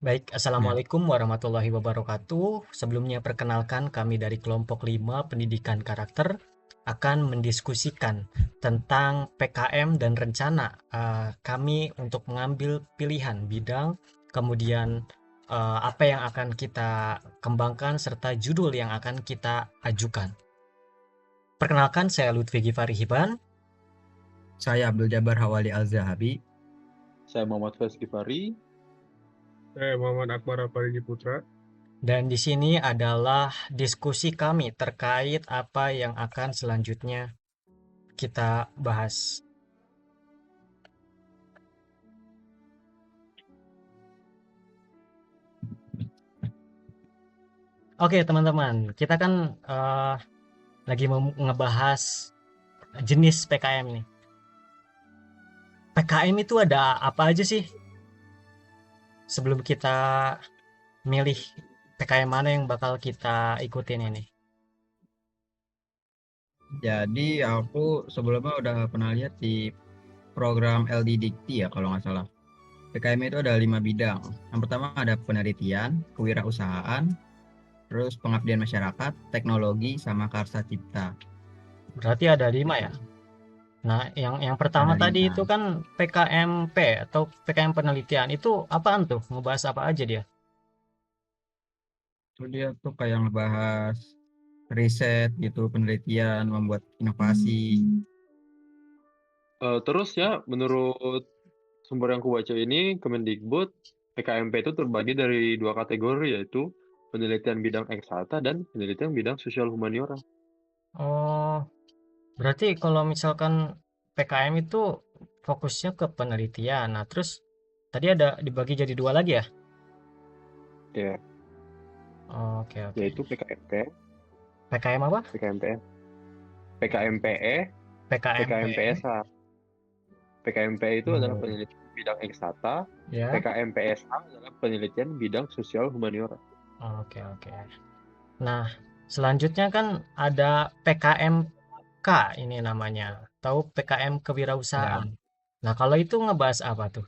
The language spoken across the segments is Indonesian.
Baik, Ya, Assalamualaikum warahmatullahi wabarakatuh. Sebelumnya perkenalkan kami dari kelompok 5 Pendidikan Karakter akan mendiskusikan tentang PKM dan rencana kami untuk mengambil pilihan bidang, kemudian apa yang akan kita kembangkan serta judul yang akan kita ajukan. Perkenalkan, saya Lutfi Givari Hiban. saya Abdul Jabar Hawali Al-Zahabi. Saya Muhammad Faiz Fari. Saya Muhammad Akbar Aparigi Putra. Dan di sini adalah diskusi kami terkait apa yang akan selanjutnya kita bahas. Oke, teman-teman, kita kan lagi mau ngebahas jenis PKM nih. PKM itu ada apa aja sih? Sebelum kita milih PKM mana yang bakal kita ikutin ini. Jadi aku sebelumnya udah pernah lihat di program LD Dikti ya kalau nggak salah. PKM itu ada 5 bidang. Yang pertama ada penelitian, kewirausahaan, terus pengabdian masyarakat, teknologi, sama karsa cipta. Berarti ada 5 ya. Nah, yang pertama Ada tadi itu 5. kan PKMP atau PKM penelitian. Itu apaan tuh? Ngebahas apa aja dia? Itu dia tuh kayak ngebahas riset gitu, penelitian, membuat inovasi. Terus ya, menurut sumber yang kubaca ini, Kemendikbud, PKMP itu terbagi dari 2 kategori, yaitu penelitian bidang eksakta dan penelitian bidang sosial humaniora. Oh, berarti kalau misalkan PKM itu fokusnya ke penelitian. Nah, terus tadi ada dibagi jadi 2 lagi ya? Ya, Oke, oke. yaitu PKMP, PKM apa? PKMPE, PKMPE, PKMP. PKMPSA. PKMPE itu adalah Oh, penelitian bidang eksakta, ya. PKMPSA adalah penelitian bidang sosial humaniora. Oke, oke. Nah, selanjutnya kan ada PKMK ini namanya. Tahu PKM Ya, kewirausahaan. Nah, kalau itu ngebahas apa tuh?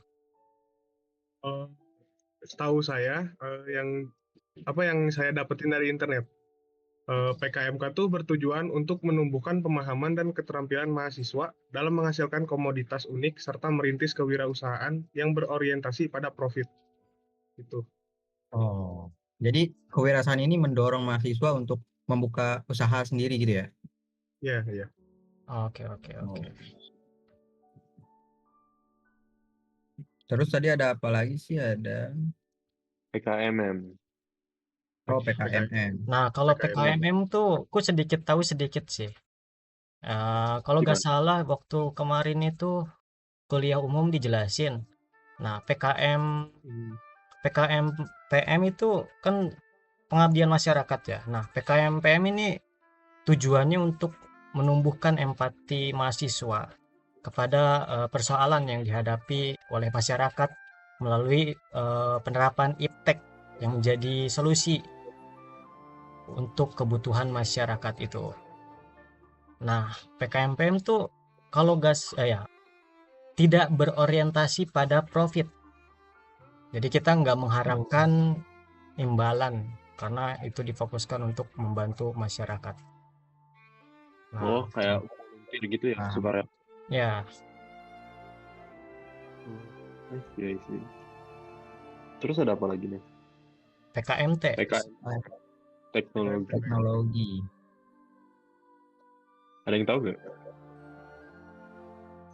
Eh, Setahu saya, yang saya dapetin dari internet, PKMK tuh bertujuan untuk menumbuhkan pemahaman dan keterampilan mahasiswa dalam menghasilkan komoditas unik serta merintis kewirausahaan yang berorientasi pada profit. Gitu. oh. Jadi kewirausahaan ini mendorong mahasiswa untuk membuka usaha sendiri gitu ya. Ya, ya. Oke, oke, oke. Oh. Terus tadi ada apa lagi sih? Ada PKMM. PKM, PKMN. Nah, kalau PKMM. PKMM tuh, aku sedikit tahu sedikit sih. Kalau nggak Gimana? salah, waktu kemarin itu kuliah umum dijelasin. Nah, Hmm. PKM PM itu kan pengabdian masyarakat ya. Nah, PKM PM ini tujuannya untuk menumbuhkan empati mahasiswa kepada persoalan yang dihadapi oleh masyarakat melalui penerapan iptek yang menjadi solusi untuk kebutuhan masyarakat itu. Nah, PKMPM tuh kalau gas ya tidak berorientasi pada profit. Jadi kita nggak Oh, mengharapkan imbalan karena itu difokuskan untuk membantu masyarakat. Oh, Nah, kayak volunteer gitu ya, Paham. sukarela. ya Oh, I see. Terus ada apa lagi nih? PKMT. PKM Ah, teknologi. teknologi. Ada yang tahu nggak?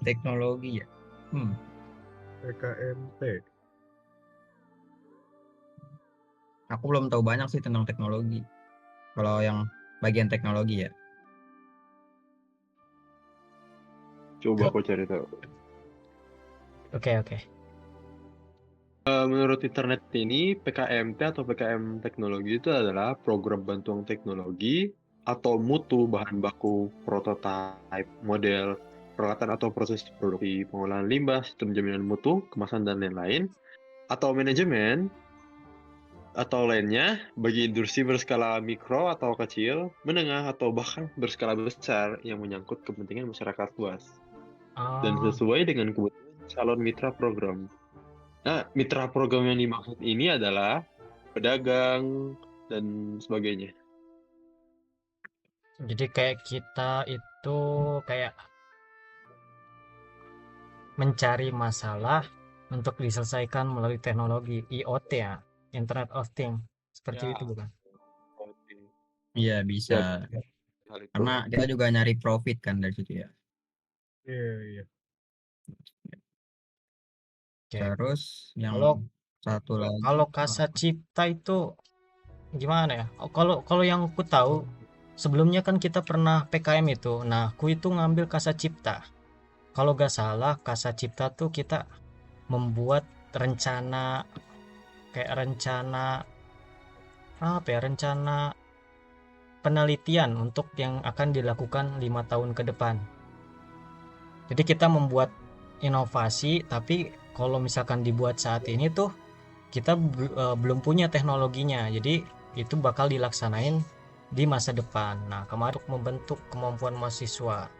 Teknologi ya. Hmm. PKMT. Aku belum tahu banyak sih tentang teknologi. Kalau yang bagian teknologi ya. Coba Kalau aku cari tahu. oke, oke. Menurut internet ini, PKMT atau PKM teknologi itu adalah program bantuan teknologi atau mutu bahan baku, prototipe, model, peralatan atau proses produksi, pengolahan limbah, sistem jaminan mutu, kemasan, dan lain-lain, atau manajemen, atau lainnya bagi industri berskala mikro atau kecil, menengah, atau bahkan berskala besar yang menyangkut kepentingan masyarakat luas dan Ah, sesuai dengan kebutuhan calon mitra program. Nah, mitra program yang dimaksud ini adalah pedagang dan sebagainya. Jadi kayak kita itu kayak mencari masalah untuk diselesaikan melalui teknologi IoT ya, Internet of Things. Seperti Ya, itu bukan? oke. Iya Ya, bisa. hal itu. Karena kita juga nyari profit kan dari situ ya. Iya, iya. Oke. Terus yang Kalau satu lagi kalau kasa cipta itu gimana ya? Oh, kalau yang ku tahu sebelumnya kan kita pernah PKM itu. Nah, ku itu ngambil kasa cipta. Kalau gak salah, kasa cipta tuh kita membuat rencana kayak rencana apa ya? Rencana penelitian untuk yang akan dilakukan 5 tahun ke depan. Jadi kita membuat inovasi, tapi kalau misalkan dibuat saat ini tuh kita belum punya teknologinya. Jadi itu bakal dilaksanain di masa depan. Nah, kemarin untuk membentuk kemampuan mahasiswa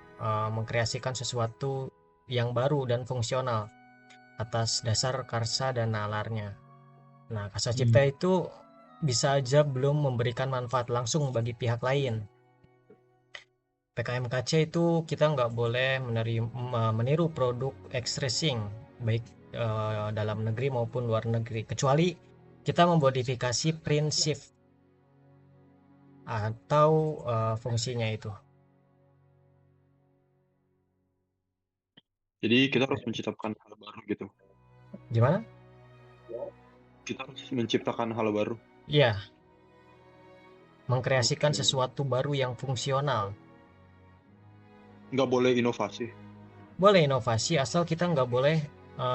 mengkreasikan sesuatu yang baru dan fungsional atas dasar karsa dan nalarnya. Nah, kasa cipta itu bisa aja belum memberikan manfaat langsung bagi pihak lain. PKMKC itu kita nggak boleh meniru produk X-Racing baik dalam negeri maupun luar negeri, kecuali kita memodifikasi prinsip atau fungsinya itu. Jadi kita harus menciptakan hal baru gitu. Gimana? Kita harus menciptakan hal baru. Iya, mengkreasikan Oke. sesuatu baru yang fungsional. Nggak boleh inovasi. Boleh inovasi asal kita nggak boleh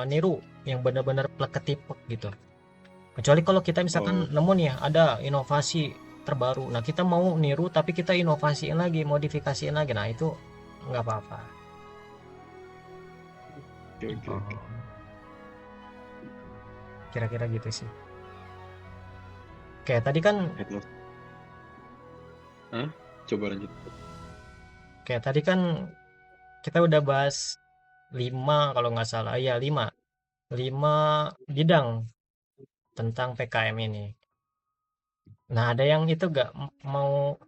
niru yang benar-benar plek ketipek gitu. Kecuali kalau kita misalkan Oh, nemu nih ya, ada inovasi terbaru. Nah, kita mau niru tapi kita inovasiin lagi, modifikasiin lagi. Nah, itu nggak apa-apa. oke. Kira-kira gitu sih. Oke, tadi kan Terus. Hah? Coba lanjut. kita udah bahas 5 kalau nggak salah. Iya, 5. 5 bidang tentang PKM ini. Nah, ada yang itu nggak mau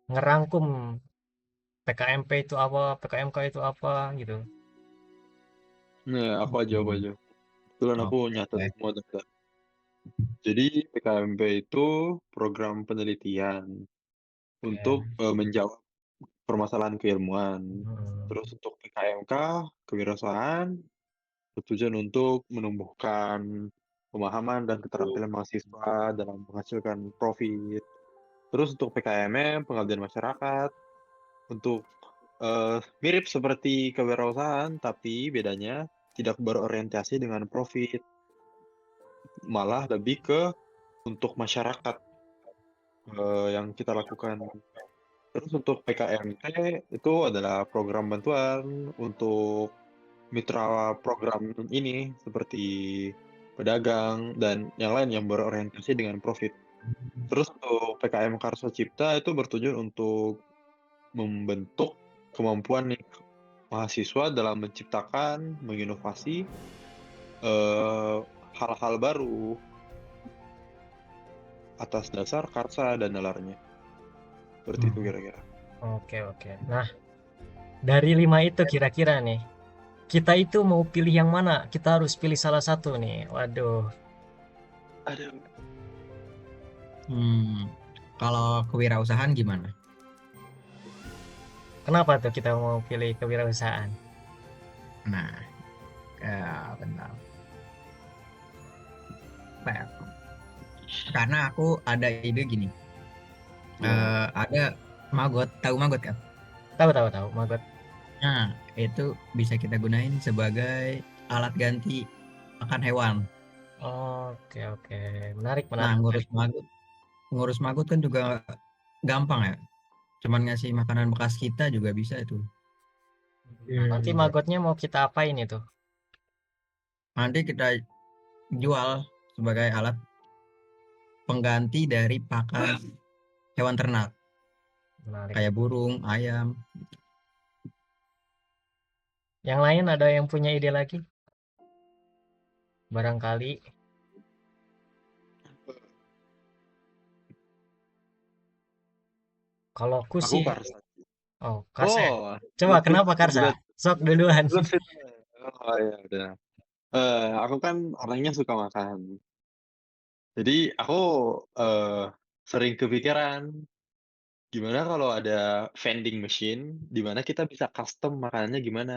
ngerangkum PKMP itu apa, PKMK itu apa gitu. Nah, aku aja. Kebetulan aku nyatet Oke. semua data. Jadi PKMP itu program penelitian untuk menjawab permasalahan keilmuan. Hmm. Terus untuk PKMK, kewirausahaan, bertujuan untuk menumbuhkan pemahaman dan keterampilan mahasiswa dalam menghasilkan profit. Terus untuk PKMM, pengabdian masyarakat, untuk mirip seperti kewirausahaan, tapi bedanya tidak berorientasi dengan profit, malah lebih ke untuk masyarakat yang kita lakukan. Terus untuk PKMT itu adalah program bantuan untuk mitra program ini seperti pedagang dan yang lain yang berorientasi dengan profit. Terus untuk PKM Karso Cipta itu bertujuan untuk membentuk kemampuan nih mahasiswa dalam menciptakan, menginovasi hal-hal baru atas dasar karsa dan nalarnya. Seperti itu kira-kira. Oke. Nah, dari 5 itu kira-kira nih, kita itu mau pilih yang mana? Kita harus pilih salah satu nih. Waduh, Ada. Kalau kewirausahaan gimana? kenapa tuh kita mau pilih kewirausahaan? Nah, bentar. Apa ya? Karena aku ada ide gini. Ada maggot, tahu maggot kan? Tahu, Magot. Nah, itu bisa kita gunain sebagai alat ganti makan hewan. Oke. Menarik. Nah, ngurus maggot kan juga gampang ya. Cuman ngasih makanan bekas kita juga bisa itu. Nah, nanti magotnya mau kita apain itu? Nanti kita jual sebagai alat pengganti dari pakan hewan ternak Menarik. kayak burung, ayam. Yang lain ada yang punya ide lagi? barangkali. Kalau aku Aku sih, Karsa. oh Karsa ya? Oh, Coba flip kenapa Karsa? flip Sok duluan. flip flip. Oh ya udah. Aku kan orangnya suka makan. Jadi aku eh sering kepikiran gimana kalau ada vending machine di mana kita bisa custom makanannya gimana.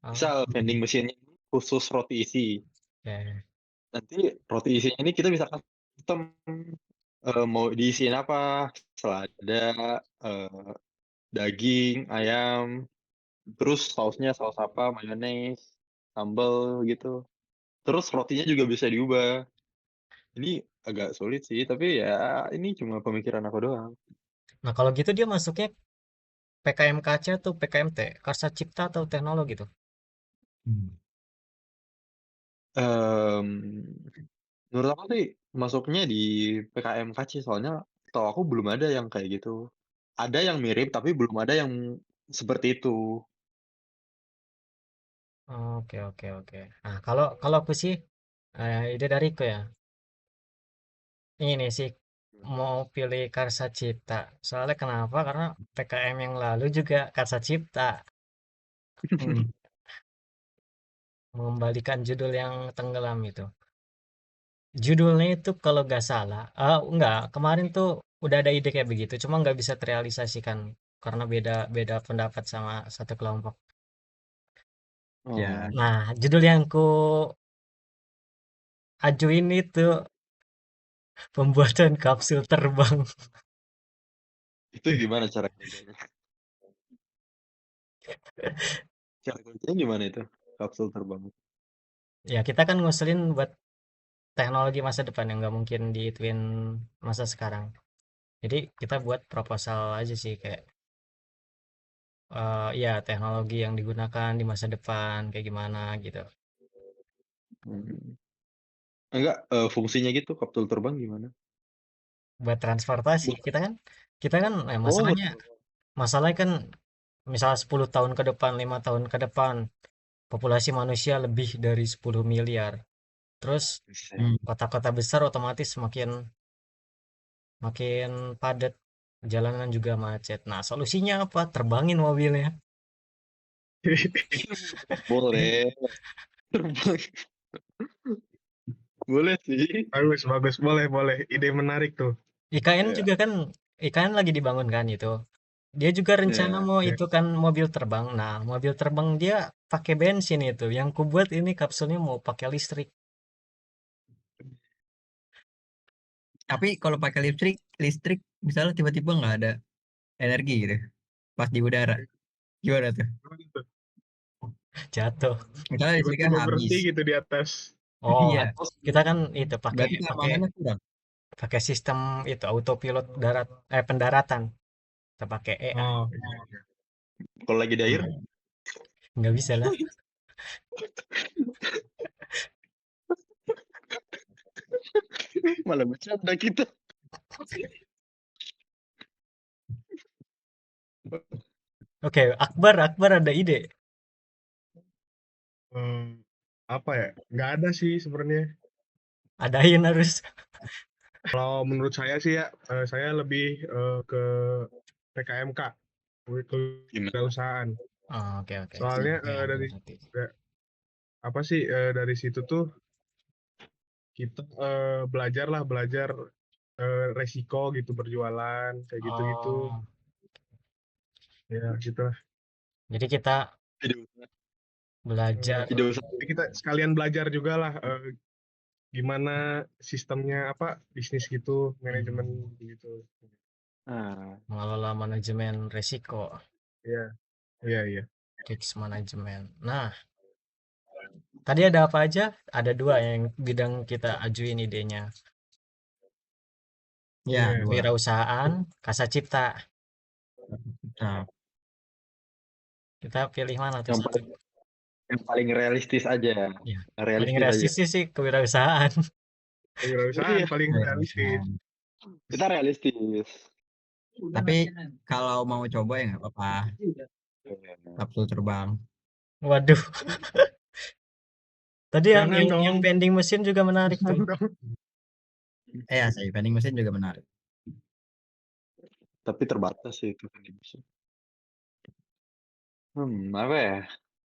Oh, Misal vending machine khusus roti isi. oke. Nanti roti isinya ini kita bisa custom mau diisiin apa? Selada, eh, daging, ayam, terus sausnya saus apa, mayones, sambal gitu. Terus rotinya juga bisa diubah. Ini agak sulit sih, tapi ya ini cuma pemikiran aku doang. Nah kalau gitu dia masuknya PKMKC atau PKMT? Karsa Cipta atau Teknologi tuh? Em, Menurut aku sih masuknya di PKMKC soalnya tau aku belum ada yang kayak gitu. Ada yang mirip tapi belum ada yang seperti itu. Oke oke oke. Nah kalau kalau aku sih ide dariku ya. Ini sih mau pilih Karsa Cipta. Soalnya kenapa? Karena PKM yang lalu juga Karsa Cipta Hmm. mengembalikan judul yang tenggelam itu. Judulnya itu kalau nggak salah, enggak, kemarin tuh udah ada ide kayak begitu, cuma nggak bisa terrealisasikan karena beda beda pendapat sama satu kelompok. Ya, Oh, Nah, judul yang ku ajuin itu pembuatan kapsul terbang. itu gimana cara kerjanya? Cara kerjanya gimana itu? Kapsul terbang. Ya kita kan ngusulin buat teknologi masa depan yang nggak mungkin diituin masa sekarang. Jadi kita buat proposal aja sih kayak ya teknologi yang digunakan di masa depan kayak gimana gitu. Hmm. Enggak, fungsinya gitu kapsul terbang gimana? Buat transportasi Buat- kita kan Oh, buat masalahnya kan misal 10 tahun ke depan, 5 tahun ke depan populasi manusia lebih dari 10 miliar. Terus buset. hmm. kota-kota besar otomatis makin makin padat, jalanan juga macet. Nah, solusinya apa? Terbangin mobilnya. Boleh terbang. Boleh sih. Bagus, bagus. Boleh, boleh. Ide menarik tuh. IKN Ya, juga kan IKN lagi dibangun kan itu. Dia juga rencana ya. mau Ya. itu kan mobil terbang. Nah, mobil terbang dia pakai bensin itu. Yang kubuat ini kapsulnya mau pakai listrik. Tapi kalau pakai listrik, listrik misalnya tiba-tiba nggak ada energi gitu pas di udara, gimana tuh? Jatuh. Misalnya listriknya Tiba-tiba habis, berhenti gitu di atas. Oh, iya, kita kan itu pakai berarti pakai keamanannya kurang. pakai sistem itu autopilot darat pendaratan. Kita pakai AI. Oh, Kalau lagi di air, Hmm. Nggak bisa lah. malah bercanda kita. Oke, Akbar ada ide. hmm, apa ya? Nggak ada sih sebenarnya. Adain harus. Kalau menurut saya sih ya, saya lebih ke PKMK, Gimana? kewirausahaan. Oh, oke oke. Soalnya Sampean berarti. apa sih dari situ tuh kita belajar lah, belajar resiko gitu berjualan kayak gitu-gitu. Oh, Ya, gitu lah. jadi kita Ide usaha. belajar. Ide usaha. Jadi kita sekalian belajar juga lah gimana sistemnya apa bisnis gitu, manajemen Hmm, gitu. Nah, mengelola manajemen risiko, Iya, iya, iya. risk management. Nah, tadi ada apa aja? Ada dua yang bidang kita ajuin idenya. Ya, Iya. dua. Wirausahaan, kasa cipta. Nah, Kita pilih mana tuh yang satu? paling yang paling realistis aja. Ya, paling Realistis aja. realistis sih kewirausahaan. Kewirausahaan Iya, paling ya, realistis. usaha. kita realistis. Tapi kalau mau coba ya nggak apa-apa, kapsul terbang. Waduh, Tadi yang Jangan yang dong. yang vending mesin juga menarik tuh. Jangan dong. Ya sih, vending mesin juga menarik. Tapi terbatas sih itu vending machine. Apa ya?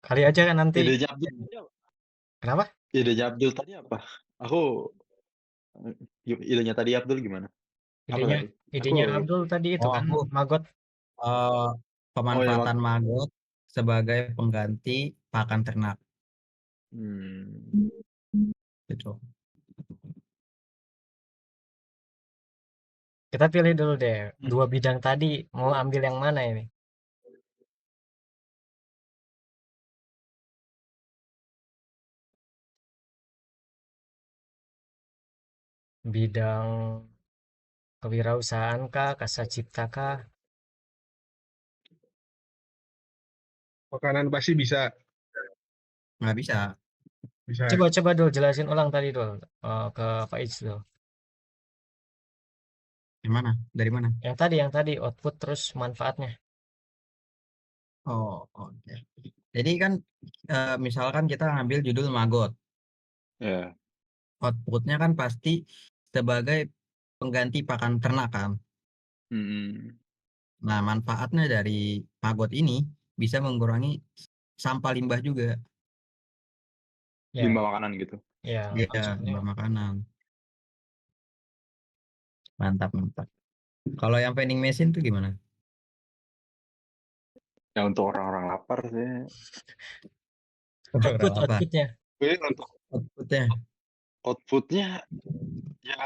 Kali aja kan nanti. Idenya Abdul tadi apa? Kenapa? Idenya Abdul tadi apa? Aku idenya tadi Abdul gimana? Apa Idenya tadi? idenya Abdul tadi itu Oh, kan aku maggot. eh, Oh ya, pemanfaatan maggot sebagai pengganti pakan ternak gitu. Kita pilih dulu deh. Dua bidang tadi mau ambil yang mana ini? Bidang kewirausahaan kah, kasacipta kah? Makanan pasti bisa. Nggak bisa. Bisa. Coba dulu jelasin ulang tadi dulu ke Pak Iz dulu. Yang mana? Dari mana? Yang tadi output terus manfaatnya. Oh, oke. Jadi kan misalkan kita ngambil judul maggot, Ya. outputnya kan pasti sebagai pengganti pakan ternak kan. Nah, manfaatnya dari maggot ini bisa mengurangi sampah limbah juga. Ya, Limbah makanan gitu. ya Ya, maksudnya. limbah makanan. Mantap, mantap. Kalau yang vending machine tuh gimana? Ya untuk orang-orang lapar sih. Outputnya. Tapi untuk Outputnya outputnya ya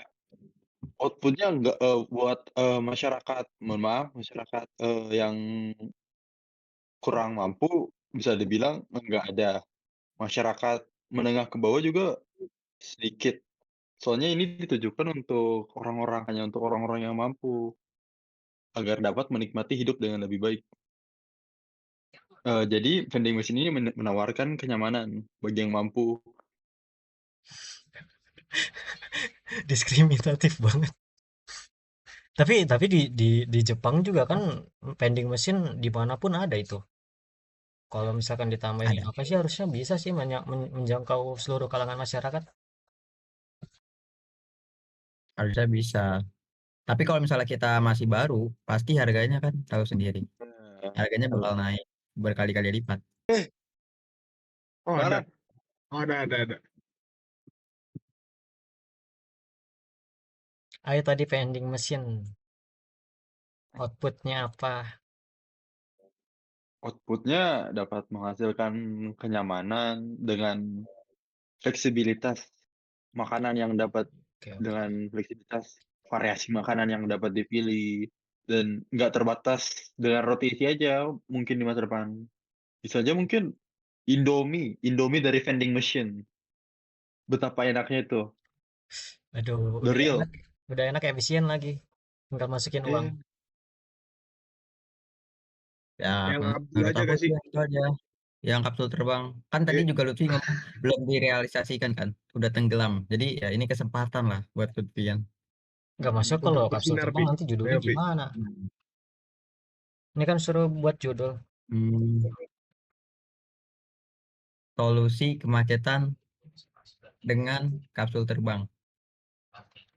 outputnya nggak buat masyarakat, mohon maaf, masyarakat yang kurang mampu bisa dibilang nggak ada. Masyarakat menengah ke bawah juga sedikit. Soalnya ini ditujukan untuk orang-orang, hanya untuk orang-orang yang mampu agar dapat menikmati hidup dengan lebih baik. Jadi vending machine ini menawarkan kenyamanan bagi yang mampu. Diskriminatif banget. Tapi di Jepang juga kan vending machine dimanapun ada itu. Kalau misalkan ditambahin ada. apa sih harusnya bisa sih menjangkau seluruh kalangan masyarakat. Harusnya bisa. Tapi kalau misalnya kita masih baru, pasti harganya kan tahu sendiri. Nah, Harganya bakal betul. naik berkali-kali lipat. Oh, ada. Mana? Oh, ada. Ayo tadi vending machine. Outputnya apa? Output-nya dapat menghasilkan kenyamanan dengan fleksibilitas makanan yang dapat Oke. dengan fleksibilitas variasi makanan yang dapat dipilih dan nggak terbatas dengan roti isi aja mungkin di masa depan. Bisa aja mungkin Indomie dari vending machine. Betapa enaknya itu. Aduh, The real. udah enak efisien lagi. Tinggal masukin uang. Iya. Ya, Yang Abdul menurut aja aku gak sih sih? itu aja. Yang kapsul terbang. Kan tadi Eh, juga Lutfi ngomong belum direalisasikan kan. Udah tenggelam. Jadi ya ini kesempatan lah buat Lutfian. Nggak masuk untuk kalau kapsul bersinar, terbang Pi. nanti judulnya Ayo, Pi. gimana? Ini kan suruh buat judul. Hmm, solusi kemacetan dengan kapsul terbang.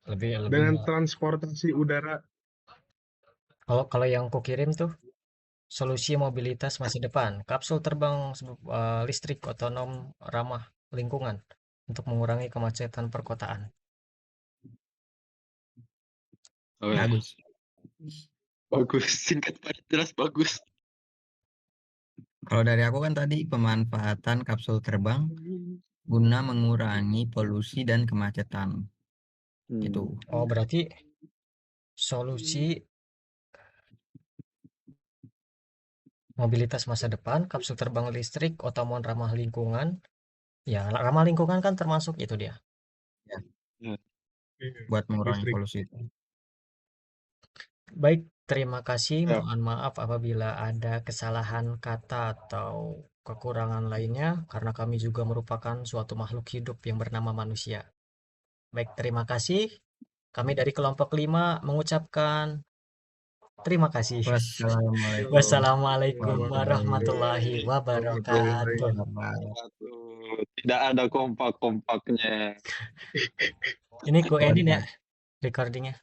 Lebih. Dengan transportasi udara. Kalau yang kukirim tuh solusi mobilitas masa depan, kapsul terbang listrik otonom ramah lingkungan untuk mengurangi kemacetan perkotaan. Oh ya, Bagus. bagus. Singkat padat jelas bagus. Kalau dari aku kan tadi pemanfaatan kapsul terbang guna mengurangi polusi dan kemacetan. Itu. Oh, berarti solusi mobilitas masa depan, kapsul terbang listrik, otonom ramah lingkungan. Ya, ramah lingkungan kan termasuk itu dia. Ya, Ya. Iya, buat mengurangi listrik. polusi itu. Baik, terima kasih. Ya. Mohon maaf apabila ada kesalahan kata atau kekurangan lainnya, karena kami juga merupakan suatu makhluk hidup yang bernama manusia. Baik, terima kasih. Kami dari kelompok 5 mengucapkan terima kasih. Wassalamualaikum Wassalamualaikum warahmatullahi warahmatullahi wabarakatuh. wabarakatuh. Wabarakatuh. tidak ada kompak-kompaknya. Ini ku edit ya Mantap. recordingnya.